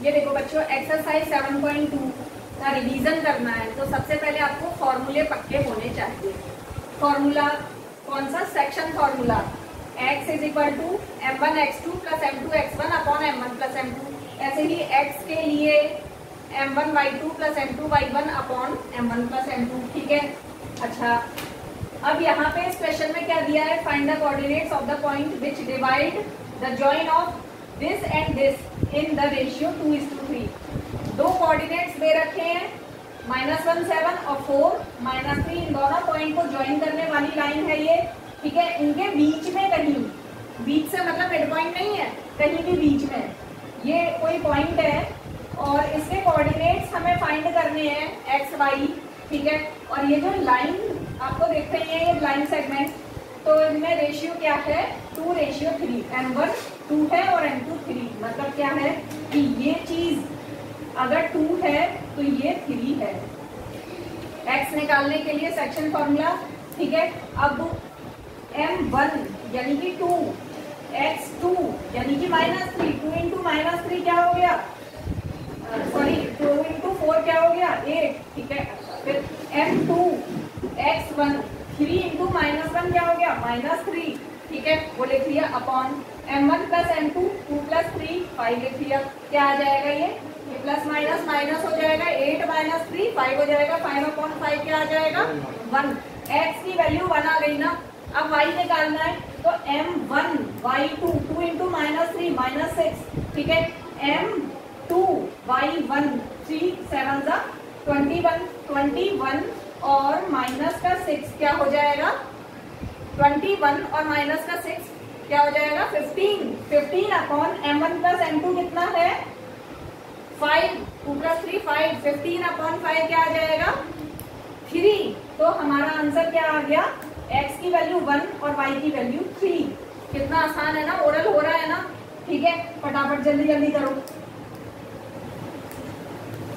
ये देखो बच्चों, एक्सरसाइज 7.2 का रिवीजन करना है तो सबसे पहले आपको फॉर्मूले पक्के होने चाहिए। फॉर्मूला कौन सा? Section formula x is equal to m1x2 plus m2x1 upon m1 plus m2। ऐसे ही x के लिए m1y2 plus m2y1 upon m1 plus m2। ठीक है। अच्छा, अब यहाँ पे इस क्वेश्चन में क्या दिया है? Find the coordinates of the point which divide the join of this and this in the ratio 2:3। दो कोऑर्डिनेट्स दे रखे हैं, -1 7 और 4 -3। इन दोनों पॉइंट को ज्वाइन करने वाली लाइन है ये। ठीक है। इनके बीच में कहीं, बीच से मतलब मिड पॉइंट नहीं है, कहीं भी बीच में ये कोई पॉइंट है और इसके कोऑर्डिनेट्स हमें फाइंड करने हैं एक्स वाई। ठीक है। और ये जो लाइन आपको दिख रही है, ये लाइन सेगमेंट, तो इनमें रेशियो क्या है? 2:3। m1 2 है और m2 3। मतलब क्या है कि ये चीज अगर 2 है तो ये 3 है। x निकालने के लिए सेक्शन फॉर्मूला। ठीक है। अब m1 यानी कि 2, x2 यानी कि -3, 2 इंटू -3 क्या हो गया? सॉरी, 2 इंटू 4 क्या हो गया? 8। ठीक है। फिर m2 x1 3 इंटू -1 क्या हो गया? -3। ठीक है, वो लिख लिया upon m1 plus m2 2 plus 3 5 लिख लिया। क्या आ जाएगा? ये प्लस माइनस माइनस हो जाएगा, 8 माइनस 3 5 हो जाएगा। 5 अपॉन 5 क्या आ जाएगा? 1। x की वैल्यू 1 आ गई ना। अब y निकालना है तो m1 y2 2 इंटू -3 -6। ठीक है। m2 y1 3 7 जा 21 और माइनस का 6 क्या हो जाएगा? 21 और माइनस का 6 क्या हो जाएगा? 15 अपॉन m1 प्लस m2 कितना है? 5। 2 प्लस 3 5। 15 अपॉन 5 क्या आ जाएगा? 3। तो हमारा आंसर क्या आ गया? x की वैल्यू 1 और y की वैल्यू 3। कितना आसान है ना, ओरल हो रहा है ना। ठीक है, फटाफट जल्दी जल्दी करो।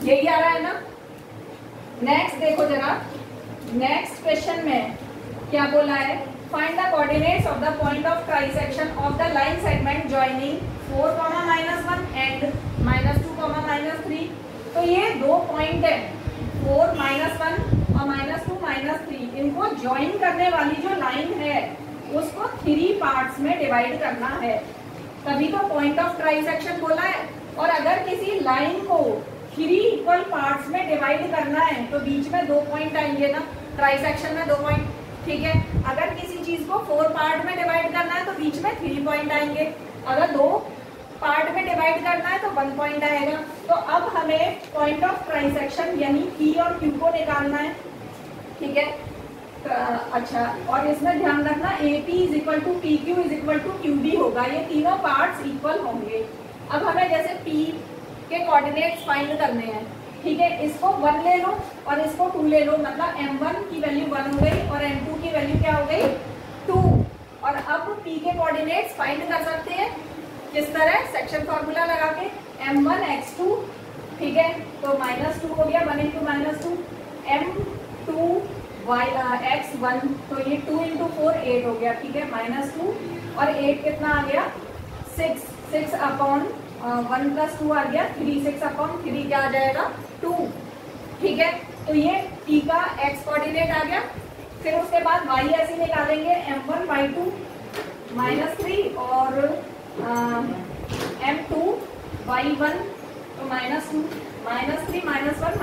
यही आ रहा है ना। नेक्स्ट देखो जरा, नेक्स्ट क्वेश्चन में क्या बोला है? Find the coordinates of the point of trisection of the line segment joining 4, -1 and -2, -3। तो ये दो पॉइंट है, 4 -1 और -2, -3। इनको ज्वाइन करने वाली जो लाइन है उसको 3 पार्ट्स में डिवाइड करना है, तभी तो पॉइंट ऑफ ट्राइसेक्शन बोला है। और अगर किसी लाइन को 3 इक्वल पार्ट्स में डिवाइड करना है तो बीच में 2 पॉइंट आएंगे ना, ट्राइसेक्शन में 2 पॉइंट। ठीक है। अगर किसी चीज को 4 पार्ट में डिवाइड करना है तो बीच में 3 पॉइंट आएंगे। अगर 2 पार्ट में डिवाइड करना है तो 1 पॉइंट आएगा। तो अब हमें पॉइंट ऑफ ट्राइसेक्शन यानी P और Q को निकालना है। ठीक है। अच्छा, और इसमें ध्यान रखना AP is equal to PQ is equal to QB होगा। ये तीनों पार्ट्स इक्वल होंगे। अब हमें जैसे P के कोऑर्डिनेट्स फाइंड करने हैं। ठीक है। इसको 1 ले लो और इसको 2 ले लो, मतलब m1 की वैल्यू 1 हो गई और m2 की वैल्यू क्या हो गई? 2। और अब P के कोऑर्डिनेट्स फाइंड कर सकते हैं किस तरह? सेक्शन फॉर्मूला लगा के m1 x2। ठीक है, तो -2 हो गया, 1 इंटू -2। m2 x1, तो ये 2 इंटू 4 8 हो गया। ठीक है, -2 और 8 कितना आ गया? 6 अपॉन 1 प्लस 2 आ गया 3। 6 अपॉन 3 क्या आ जाएगा? 2। ठीक है। तो ये P का x कोऑर्डिनेट आ गया। फिर उसके बाद y ऐसे निकालेंगे, m1 y2 -3 और m2 y1 तो -2 -3 -1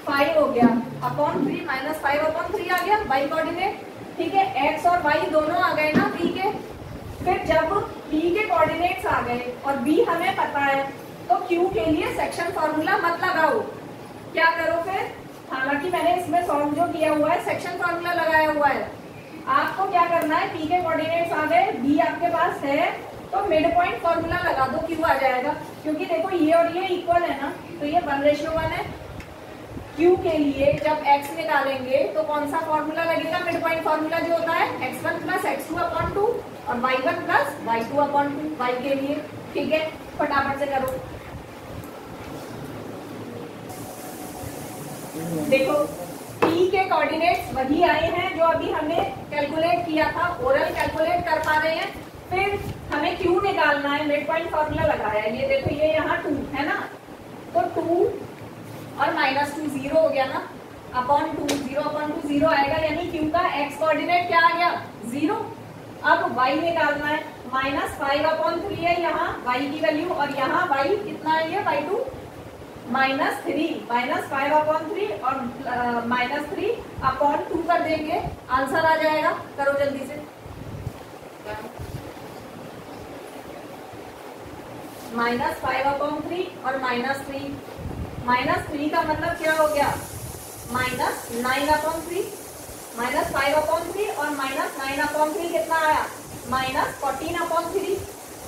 -5 हो गया अपॉन 3 -5 अपॉन 3 आ गया y कोऑर्डिनेट। ठीक है। x और y दोनों आ गए ना P के। फिर जब P के कोऑर्डिनेट्स आ गए और B हमें पता है तो Q के लिए सेक्शन फॉर्मूला मत लगाओ। क्या करो फिर? हालांकि मैंने इसमें सॉल्व जो किया हुआ है सेक्शन फॉर्मूला लगाया हुआ है। आपको क्या करना है? P के कोऑर्डिनेट्स आ गए, B आपके पास है तो मिड पॉइंट फॉर्मूला लगा दो, Q आ जाएगा। क्योंकि देखो ये और ये इक्वल है ना, तो ये 1:1 है। Q के लिए जब x निकालेंगे तो कौन सा फॉर्मूला लगेगा? मिड पॉइंट फॉर्मूला जो होता है x1 प्लस x2 अपॉन 2 और y1 plus y2 upon 2 y के लिए। ठीक है, फटाफट से करो। देखो P के कोऑर्डिनेट्स वही आए हैं जो अभी हमने कैलकुलेट किया था, ओरल कैलकुलेट कर पा रहे हैं। फिर हमें क्यू निकालना है, मिड पॉइंट फॉर्मूला लगाया है, ये देखो ये यहाँ 2 है ना, तो 2 और -2 0 हो गया ना, अपॉन 2, 0 अपॉन 2 0 आएगा, यानी क्यू का एक्स कोऑर्डिनेट क्या आ गया 0। अब y निकालना है, -5/3 है यहाँ y की वैल्यू, और यहाँ y कितना है ये y2 -3, -5/3 और -3/2 कर देंगे, आंसर आ जाएगा। करो जल्दी से, -5/3 और -3, -3 का मतलब क्या हो गया -9/3, -5/3 और -9/3 कितना आया -14/3,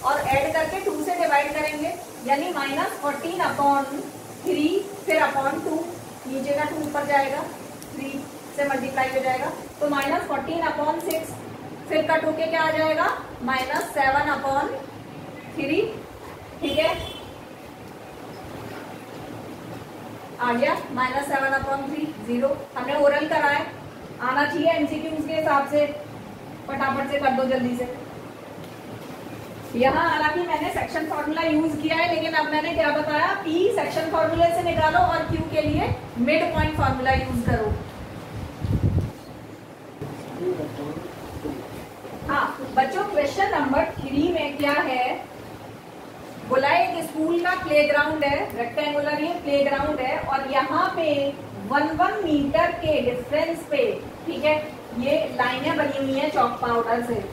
और ऐड करके 2 से डिवाइड करेंगे, यानी -14/3 फिर अपॉन 2, नीचे का 2 ऊपर जाएगा, 3 से मल्टीप्लाई हो जाएगा, तो -14/6 फिर कट होके क्या आ जाएगा -7/3, ठीक है, आ गया -7/3 0। हमने ओरल करा है, आना चाहिए एमसीक्यूज के हिसाब से, फटाफट से कर दो जल्दी से। यहाँ हालांकि मैंने सेक्शन फॉर्मूला यूज किया है, लेकिन अब मैंने क्या बताया, P सेक्शन फॉर्मूले से निकालो और Q के लिए मिड पॉइंट फॉर्मूला यूज करो। हाँ बच्चों, क्वेश्चन नंबर 3 में क्या है, बोला एक स्कूल का प्लेग्राउंड है, रेक्टेंगुलर ये प्लेग्राउंड है, और यहाँ पे 1 मीटर के डिस्टेंस पे, ठीक है, ये लाइनें बनी हुई हैं चॉक पाउडर से,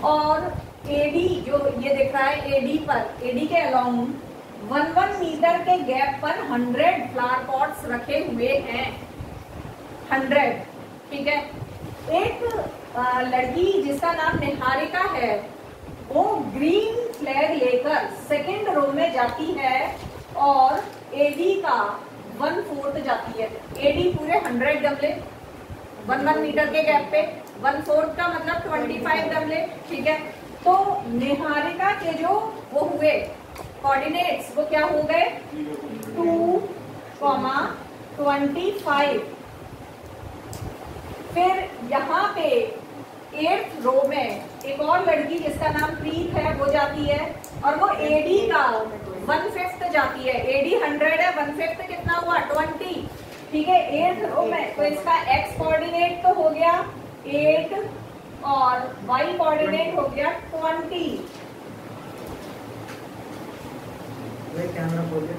और एडी जो ये दिख रहा है, एडी पर, एडी के अलोंग 1 मीटर के गैप पर 100 फ्लावर पॉट्स रखे हुए हैं, 100, ठीक है। एक लड़की जिसका नाम निहारिका है, वो ग्रीन फ्लैग लेकर सेकंड रो में जाती है और एडी का 1/4 जाती है। एडी पूरे 100 गमले 1 मीटर के गैप पे, 1/4 का मतलब 25 गमले, ठीक है। तो निहारिका के जो वो हुए कोऑर्डिनेट्स, वो क्या हो गए 2,25। फिर यहाँ पे 8th रो में एक और लड़की जिसका नाम प्रीत है, वो जाती है, और वो एडी का 1/5 जाती है। एडी 100 है, 1/5 कितना हुआ 20, ठीक है, 8th रो में। तो इसका एक्स कोऑर्डिनेट तो हो गया 8 और y कोऑर्डिनेट हो गया 20। कैमरा खोलिए।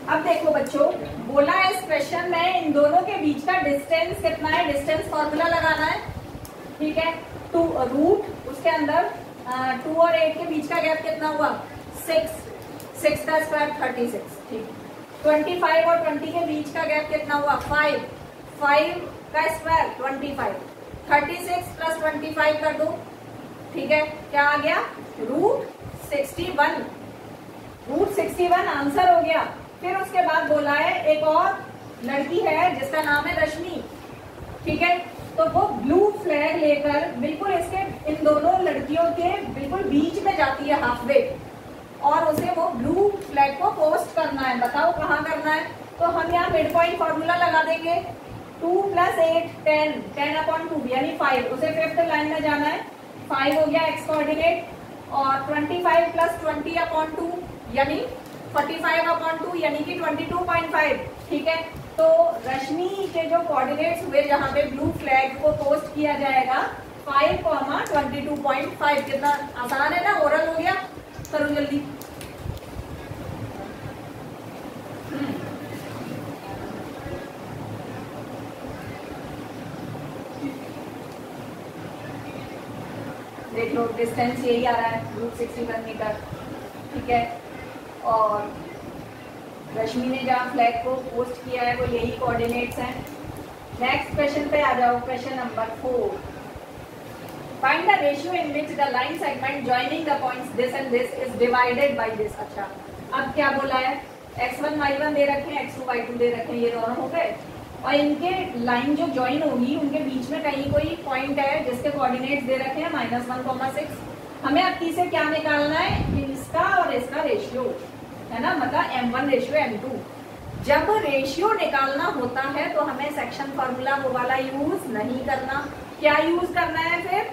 अब देखो बच्चों, बोला है इस क्वेश्चन में इन दोनों के बीच का डिस्टेंस कितना है, डिस्टेंस फॉर्मूला लगाना है, ठीक है। 2 रूट, उसके अंदर 2 और 8 के बीच का गैप कितना हुआ 6 का स्क्वायर 36, ठीक। 25 और 20 के बीच का गैप कितना हुआ 5 का स्क्वायर 25, 36 + 25 कर दो, ठीक है, क्या आ गया √61 आंसर हो गया। फिर उसके बाद बोला है एक और लड़की है जिसका नाम है रश्मि, ठीक है, तो वो ब्लू फ्लैग लेकर बिल्कुल इसके इन दोनों लड़कियों के बिल्कुल बीच में जाती है, हाफवे, और उसे वो ब्लू फ्लैग को पोस्ट करना है। बताओ कहाँ करना है, तो हम यहाँ मिड पॉइंट फॉर्मूला लगा देंगे, 2 + 8 10/2 यानी 5, उसे 5th लाइन में जाना है, 5 हो गया एक्स कोऑर्डिनेट, और 25 + 20/2 यानी 45/2 यानी कि 22.5, ठीक है। तो रश्मि के जो कोऑर्डिनेट्स हुए जहां पे ब्लू फ्लैग को पोस्ट किया जाएगा 5,22.5, कितना आसान है ना, ओरल हो गया। करो जल्दी, देख लो डिस्टेंस यही आ रहा है √61 मीटर, ठीक है, और रश्मि ने जहाँ फ्लैग को पोस्ट किया है वो यही कोऑर्डिनेट्स हैं। नेक्स्ट क्वेश्चन पे आ जाओ, question number 4। Find the ratio in which the line segment joining the points this and this is divided by this. अच्छा, अब क्या बोला है, x1 y1 दे रखे हैं, x2 y2 दे रखे हैं, ये दोनों हो गए, और इनके लाइन जो ज्वाइन होगी उनके बीच में कहीं कोई पॉइंट है जिसके कोऑर्डिनेट्स दे रखे हैं -1,6। हमें अब से क्या निकालना है, इसका और इसका रेशियो, है ना, मतलब M1:M2। जब रेशियो निकालना होता है तो हमें सेक्शन फॉर्मूला वो वाला यूज नहीं करना, क्या यूज करना है फिर,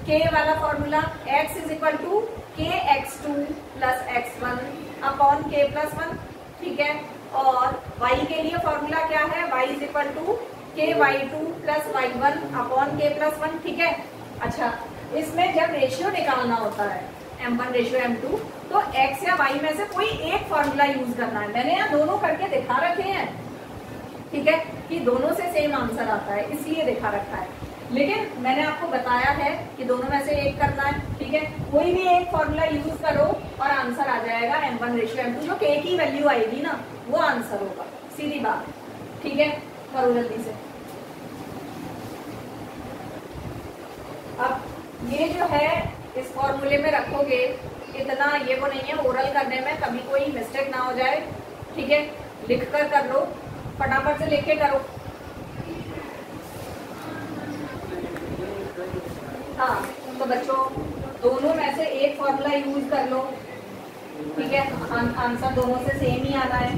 के वाला formula x is equal to K x2 plus x1 upon k plus 1, ठीक है। और y के लिए फॉर्मूला क्या है, y इज इक्वल टू के y2 plus y1 upon k plus 1, ठीक है। अच्छा, इसमें जब रेशियो निकालना होता है m1 रेशियो m2, तो x या y में से कोई एक फॉर्मूला यूज करना है। मैंने यहाँ दोनों करके दिखा रखे हैं, ठीक है, कि दोनों से सेम आंसर आता है, इसलिए दिखा रखा है। लेकिन मैंने आपको बताया है कि दोनों में से एक करना है, ठीक है। कोई भी एक फॉर्मूला यूज करो और आंसर आ जाएगा m1 रेशियो m2, जो k की वैल्यू आएगी ना वो आंसर होगा, सीधी बात, ठीक है। करो जल्दी से। अब ये जो है इस फॉर्मूले में रखोगे, इतना ये वो नहीं है, ओरल करने में कभी कोई मिस्टेक ना हो जाए, ठीक है। लिख कर लो, फटाफट से लिख के करो। हाँ, तो बच्चों दोनों में से एक फॉर्मूला यूज कर लो, ठीक है। आंसर दोनों से सेम ही आना है।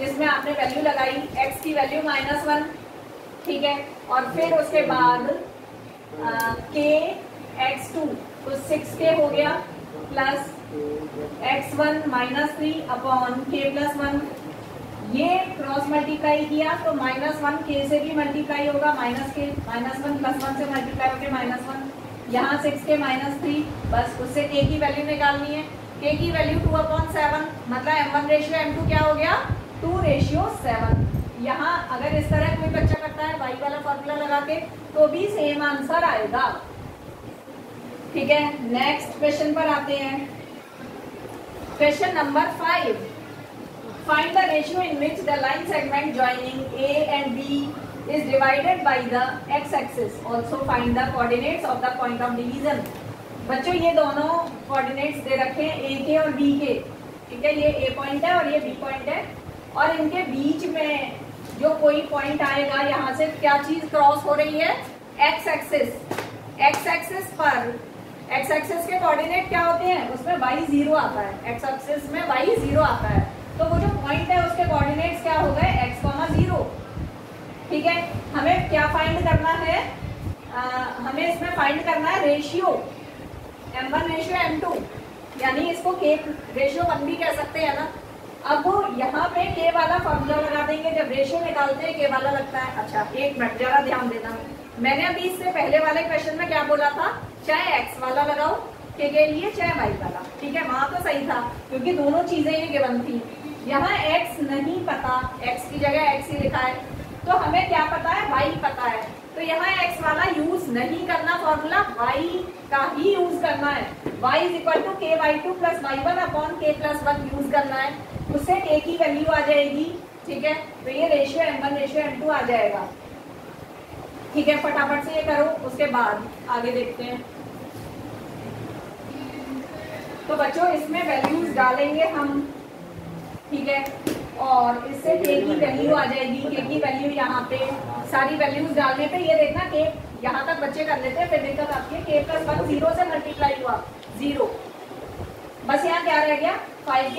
इसमें आपने वैल्यू लगाई, x की वैल्यू -1, ठीक है। और फिर उसके बाद k x2 तो 6k हो गया plus x1 -3 upon k plus 1, ये क्रॉस मल्टीप्लाई किया तो -1 k से भी मल्टीप्लाई होगा, -1 प्लस 1 से मल्टीप्लाई होकर -1, यहाँ 6k -3, बस उससे k की वैल्यू निकालनी है। k की वैल्यू 2/7, मतलब m1 रेशियो m2 क्या हो गया, 2:7। यहाँ अगर इस तरह कोई बच्चा करता है y वाला फॉर्मूला लगा के, तो भी सेम आंसर आएगा, ठीक है। नेक्स्ट क्वेश्चन पर आते हैं। Question number 5, find the ratio in which the line segment joining a and b is divided by the x-axis. Also find the coordinates of the point of division. बच्चों ये दोनों coordinates दे रखे हैं a के और b के, ठीक है। ये a पॉइंट है और ये b पॉइंट है, और इनके बीच में जो कोई पॉइंट आएगा, यहाँ से क्या चीज क्रॉस हो रही है, एक्स एक्सिस। एक्स एक्सिस पर, एक्स एक्सिस के कोऑर्डिनेट क्या होते हैं, उसमें y 0 आता है, एक्स एक्सिस में y 0 आता है, तो वो जो पॉइंट है उसके कोऑर्डिनेट्स क्या हो गए, x, 0, ठीक है। हमें क्या फाइंड करना है, हमें इसमें फाइंड करना है रेशियो m1 रेशियो m2, यानी इसको k रेशियो 1 भी कह सकते हैं ना। अब यहाँ पे k वाला फॉर्मूला लगा देंगे, जब रेशियो निकालते हैं k वाला लगता है। अच्छा, एक मिनट जरा ध्यान देना, मैंने अभी इससे पहले वाले क्वेश्चन में क्या बोला था, चाहे x वाला लगाओ k के लिए, चाहे y वाला, ठीक है। वहां तो सही था क्योंकि दोनों चीजें ये गिवन थी। यहाँ x नहीं पता, x की जगह x ही लिखा है, तो हमें क्या पता है, y पता है, तो यहाँ x वाला यूज नहीं करना, फॉर्मूला y का ही यूज करना है। y इज इक्वल टू के y2 plus y1 upon k plus 1 use करना है, उससे k की वैल्यू आ जाएगी, ठीक है। तो ये रेशियो m1 रेशियो m2 आ जाएगा, ठीक है। फटाफट से ये करो, उसके बाद आगे देखते हैं। तो बच्चों इसमें वैल्यूज डालेंगे हम, ठीक है, और इससे k की वैल्यू आ जाएगी। k की वैल्यू यहाँ पे सारी वैल्यूज डालने पे ये देखना k यहाँ तक बच्चे कर लेते हैं, फिर दिक्कत आती है। k प्लस 1 0 से मल्टीप्लाई हुआ 0, बस यहाँ क्या रह गया, 5k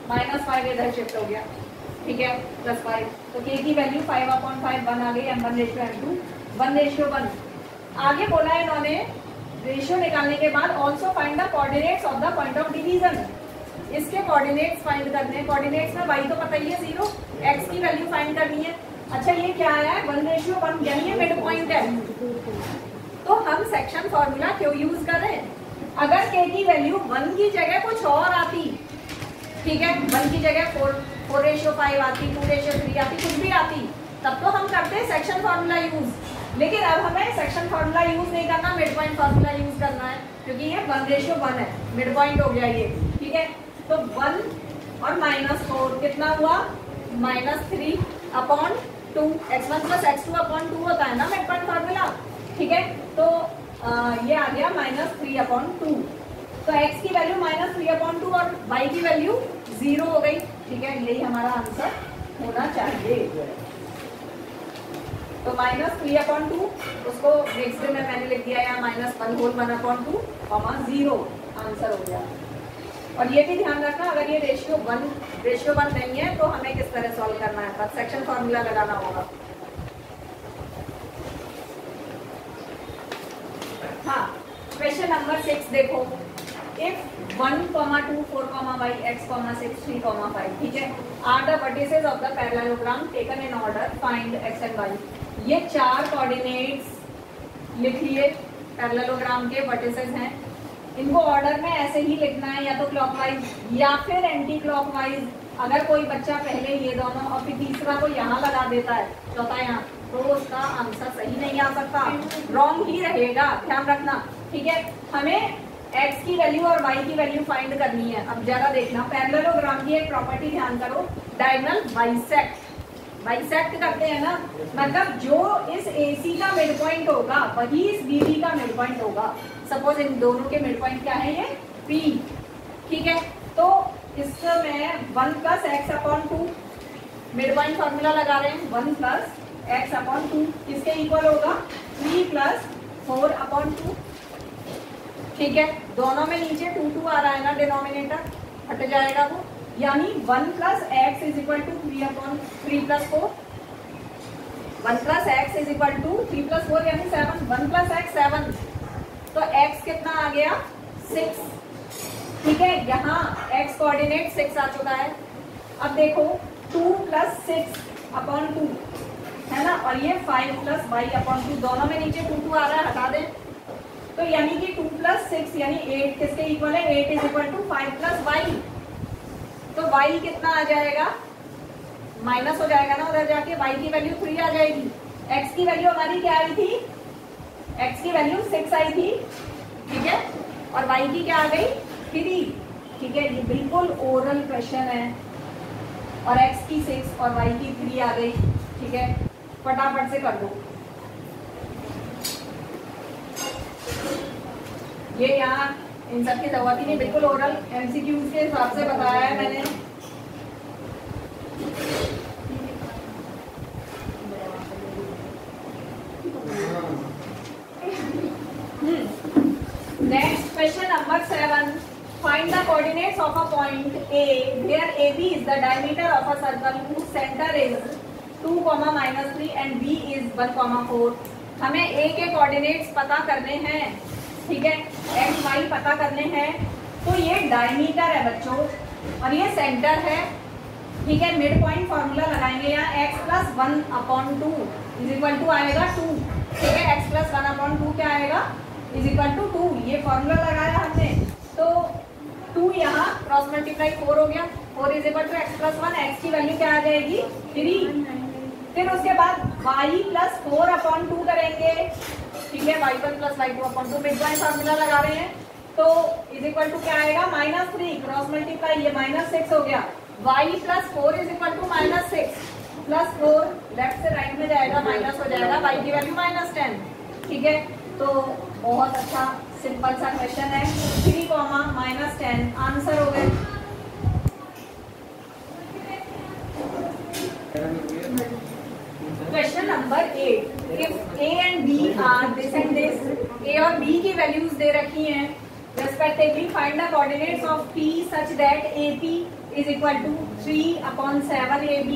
-5 इधर शिफ्ट हो गया, ठीक है, +5, तो k की वैल्यू 5/5 1 आ गई, m1 रेशियो m2 1:1। आगे बोला है इन्होंने रेशियो निकालने के बाद also find the coordinates of the point of division. इसके कोऑर्डिनेट्स फाइंड करने हैं। कोऑर्डिनेट्स में y तो पता ही है 0, x की वैल्यू फाइंड करनी है। अच्छा, ये क्या है, 1:1, यानी ये मिड पॉइंट है। तो हम सेक्शन फॉर्मूला क्यों यूज कर रहे हैं, अगर k की वैल्यू 1 की जगह कुछ और आती, ठीक है, 1 की जगह 4:5 आती, 2:3 आती, कुछ भी आती, तब तो हम करते हैं सेक्शन फॉर्मूला यूज। लेकिन अब हमें सेक्शन फॉर्मूला यूज नहीं करना, मिड पॉइंट फॉर्मूला यूज करना है, क्योंकि ये 1:1 है, मिड पॉइंट हो गया ये, ठीक है। तो 1 और -4 कितना हुआ, -3 upon 2, x1 plus x2 upon 2 होता है ना मिड पॉइंट फॉर्मूला, ठीक है। तो ये आ गया -3/2, तो x की वैल्यू -3/2 और y की वैल्यू 0 हो गई, ठीक है। यही हमारा आंसर होना चाहिए। तो -3/2, उसको नेक्स्ट में मैंने लिख दिया यहाँ -1/2, 0 आंसर हो गया। और ये भी ध्यान रखना, अगर ये रेशियो 1 नहीं है तो हमें किस तरह सॉल्व करना है, बस सेक्शन फॉर्मूला लगाना होगा। क्वेश्चन नंबर 6 देखो, इफ 1, 2, 4, y, x, 6, 3, 5, ठीक है, are the vertices of the parallelogram taken in order, find x and y। ये 4 कोऑर्डिनेट्स लिख लिए, पैरेललोग्राम के वर्टिसेस हैं, इनको ऑर्डर में ऐसे ही लिखना है, या तो क्लॉकवाइज या फिर एंटी क्लॉकवाइज। अगर कोई बच्चा पहले ये दोनों और फिर तीसरा को यहाँ लगा देता है, चौथा यहाँ, तो उसका आंसर सही नहीं आ सकता, रॉन्ग ही रहेगा, ध्यान रखना, ठीक है। हमें x की वैल्यू और y की वैल्यू फाइंड करनी है। अब जरा देखना, पैरेललोग्राम की एक प्रॉपर्टी ध्यान करो, डायगोनल बाइसेक्ट करते हैं ना, मतलब जो इस AC का मिड पॉइंट होगा वही इस BD का मिड पॉइंट होगा। सपोज इन दोनों के मिड पॉइंट क्या है, ये P, ठीक है। तो इसमें 1 + x/2 मिड पॉइंट फॉर्मूला लगा रहे हैं, 1 + x/2 किसके इक्वल होगा, 3 + 4/2, ठीक है। दोनों में नीचे 2 आ रहा है ना, डिनोमिनेटर हट जाएगा वो, यानी 1 + x = 3 + 4, 1 + x = 3 + 4 यानी 7, 1 + x 7, तो x कितना आ गया, 6, ठीक है। यहाँ x कोऑर्डिनेट 6 आ चुका है। अब देखो 2 + 6/2 है ना, और ये 5 + y/2, दोनों में नीचे 2 आ रहा है, हटा दें, तो यानी कि 2 + 6 यानी 8 किसके इक्वल है, 8 = 5 + y, तो y कितना आ जाएगा, माइनस हो जाएगा ना उधर जाके, y की वैल्यू 3 आ जाएगी। x की वैल्यू हमारी क्या आई थी, x की वैल्यू 6 आई थी, ठीक है, और y की क्या आ गई, 3, ठीक है। ये बिल्कुल ओरल क्वेश्चन है, और x की 6 और y की 3 आ गई, ठीक है, फटाफट से कर दो। ये यहाँ इन सब की जरूरत ही नहीं, बिल्कुल ओरल MCQs के हिसाब से बताया है मैंने। Next question number 7, find the coordinates of a point A where AB is the diameter of a circle whose center is 2, -3 and B is 1, 4। हमें A के कोऑर्डिनेट्स पता करने हैं, ठीक है, x y पता करने हैं। तो ये डायमीटर है बच्चों, और ये सेंटर है, ठीक है। मिड पॉइंट फॉर्मूला लगाएंगे, यहाँ x + 1/2 = आएगा 2, ठीक है, x + 1/2 क्या आएगा, = 2, ये फॉर्मूला लगाया हमने, तो 2 यहाँ क्रॉस मल्टीप्लाई 4 हो गया, 4 = x + 1, x की वैल्यू क्या आ जाएगी, 3। फिर उसके बाद y + 4/2 करेंगे, ठीक है, y1 + y2/2, mid point formula लगा रहे हैं, तो = क्या आएगा, -3, क्रॉस मल्टीप्लाई, ये -6 हो गया, y + 4 = -6 + 4 लेफ्ट से राइट में जाएगा, माइनस हो जाएगा, y की वैल्यू -10, ठीक है। तो बहुत अच्छा सिंपल सा क्वेश्चन है, 3, -10 आंसर हो गए। Question number 8, if A and B are this and this, A और B की वैल्यूज दे रखी हैं, respectively find the coordinates of P such that AP is equal to 3/7 AB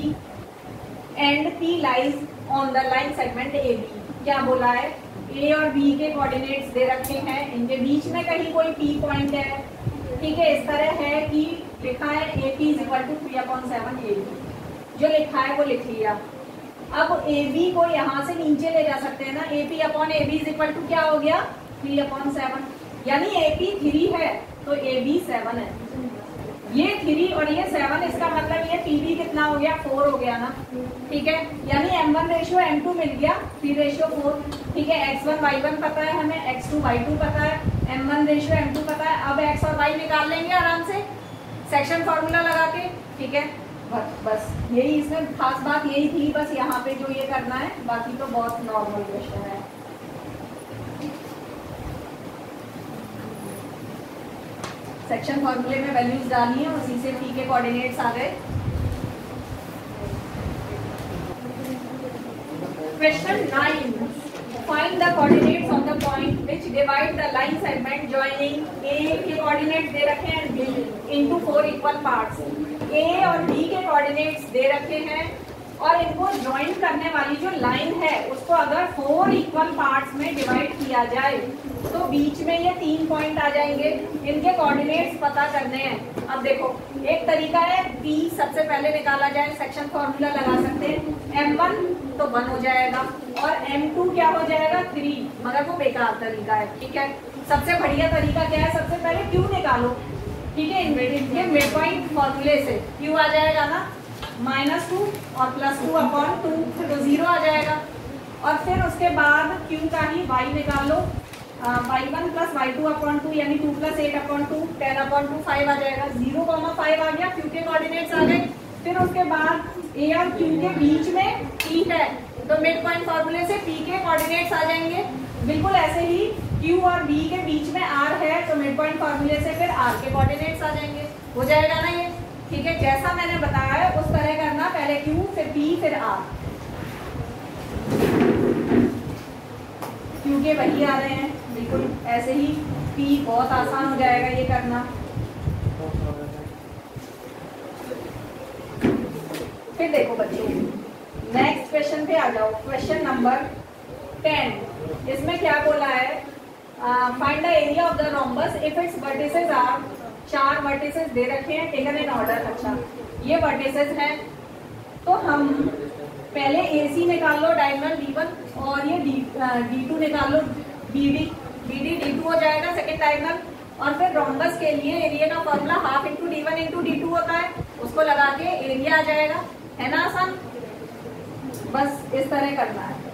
and P lies on the line segment AB। क्या बोला है, A और B के coordinates दे रखे हैं, इनके बीच में कहीं कोई P पॉइंट है, ठीक है, इस तरह है कि लिखा है AP is equal to 3/7 AB, जो लिखा है वो लिख लिया। अब AB को यहाँ से नीचे ले जा सकते हैं ना, AP/AB = क्या हो गया, 3/7, यानी AP 3 है तो AB 7 है, ये 3 और ये 7, इसका मतलब ये PB कितना हो गया, 4 हो गया ना, ठीक है, यानी M1:M2 मिल गया, 3:4, ठीक है। x1 y1 पता है हमें, x2 y2 पता है, M1:M2 पता है। अब x और y निकाल लेंगे आराम से सेक्शन फॉर्मूला लगा के, ठीक है। बस यही इसमें खास बात यही थी, बस यहाँ पे जो ये करना है, बाकी तो बहुत नॉर्मल क्वेश्चन है। सेक्शन फॉर्मूले में वैल्यूज डाली है, उसी से P के कोऑर्डिनेट्स आ गए। Question 9, find the coordinates of the point which divide the line segment joining A के कोऑर्डिनेट्स दे रखे हैं B into 4 equal parts. A और B के कोऑर्डिनेट्स दे रखे हैं, और इनको ज्वाइन करने वाली जो लाइन है उसको अगर 4 इक्वल पार्ट्स में डिवाइड किया जाए तो बीच में ये 3 पॉइंट आ जाएंगे, इनके कोऑर्डिनेट्स पता करने हैं। अब देखो एक तरीका है P सबसे पहले निकाला जाए, सेक्शन फॉर्मूला लगा सकते हैं। M1 तो 1 हो जाएगा और M2 क्या हो जाएगा 3, मगर वो बेकार तरीका है, ठीक है। सबसे बढ़िया तरीका क्या है, सबसे पहले Q निकालो, ठीक है। इनके मिड पॉइंट फॉर्मूले से Q आ जाएगा ना -2 और +2 अपॉन 2 तो 0 आ जाएगा। और फिर उसके बाद Q का ही Y निकालो, y1 + y2 अपॉन 2 यानी 2 + 8 अपॉन 2 10 अपॉन 2 5 आ जाएगा। 0, 5 आ गया, Q के कोऑर्डिनेट्स आ गए। फिर उसके बाद A और Q के बीच में P है, तो मिड पॉइंट फॉर्मूले से P के कोऑर्डिनेट्स आ जाएंगे। बिल्कुल ऐसे ही Q और B के बीच में R है, तो मिड पॉइंट फॉर्मूले से फिर R के कोऑर्डिनेट्स आ जाएंगे। हो जाएगा ना ये, ठीक है। जैसा मैंने बताया है उस तरह करना, पहले Q फिर P फिर R। Q के वही आ रहे हैं, बिल्कुल ऐसे ही P बहुत आसान हो जाएगा ये करना। फिर देखो बच्चों नेक्स्ट क्वेश्चन पे आ जाओ, क्वेश्चन नंबर 10। इसमें क्या बोला है, find the area of the rhombus if its vertices are, 4 vertices दे रखे हैं टेकन इन ऑर्डर। अच्छा ये वर्टिसेस हैं, तो हम पहले AC निकाल लो डायगोनल D1 और ये D2 निकाल लो BD D2 हो जाएगा सेकंड डायगोनल। और फिर रोम्बस के लिए एरिया का formula half into D1 into D2 होता है, उसको लगा के एरिया आ जाएगा, है ना आसान। बस इस तरह करना है।